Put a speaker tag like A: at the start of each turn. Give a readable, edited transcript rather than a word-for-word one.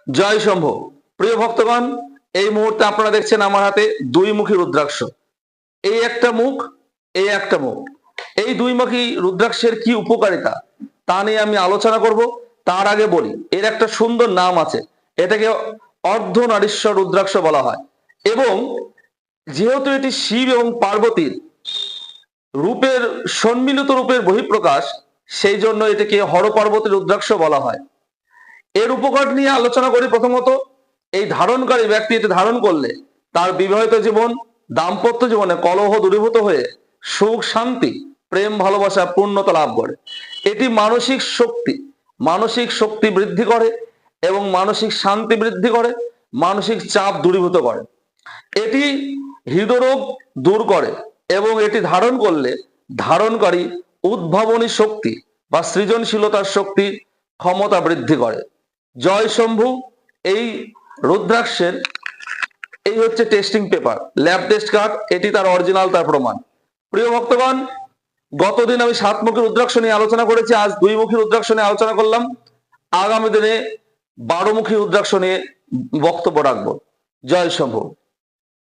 A: জয় শম্ভু। প্রিয় ভক্তগণ, এই মুহূর্তে আপনারা দেখছেন আমার হাতে দুইমুখী রুদ্রাক্ষ। এই একটা মুখ, এই একটা মুখ। এই দুইমুখী রুদ্রাক্ষের কি উপকারিতা তা নিয়ে আমি আলোচনা করব। তার আগে বলি, এর একটা সুন্দর নাম আছে। এটাকে অর্ধনারীশ্বর রুদ্রাক্ষ বলা হয়। এবং যেহেতু এটি শিব এবং পার্বতীর রূপের সম্মিলিত রূপের বহিঃপ্রকাশ, সেই জন্য এটাকে হর পার্বতী রুদ্রাক্ষ বলা হয়। এর উপকার নিয়ে আলোচনা করি। প্রথমত, এই ধারণকারী ব্যক্তি এটি ধারণ করলে তার বিবাহিত জীবন, দাম্পত্য জীবনে কলহ দূরীভূত হয়ে সুখ, শান্তি, প্রেম, ভালোবাসা, পূর্ণতা লাভ করে। এটি মানসিক শক্তি বৃদ্ধি করে এবং মানসিক শান্তি বৃদ্ধি করে, মানসিক চাপ দূরীভূত করে। এটি হৃদরোগ দূর করে এবং এটি ধারণ করলে ধারণকারী উদ্ভাবনী শক্তি বা সৃজনশীলতার শক্তি ক্ষমতা বৃদ্ধি করে। জয় শম্ভু। এই রুদ্রাক্ষের এই হচ্ছে testing paper, lab test card. এটি তার অরিজিনাল, তার প্রমাণ। প্রিয় ভক্তগণ, গতদিন আমি সাতমুখী রুদ্রাক্ষ নিয়ে আলোচনা করেছি, আজ দুইমুখী রুদ্রাক্ষ নিয়ে আলোচনা করলাম। আগামী দিনে 12মুখী রুদ্রাক্ষ নিয়ে বক্তব্য রাখবো। জয় শম্ভু।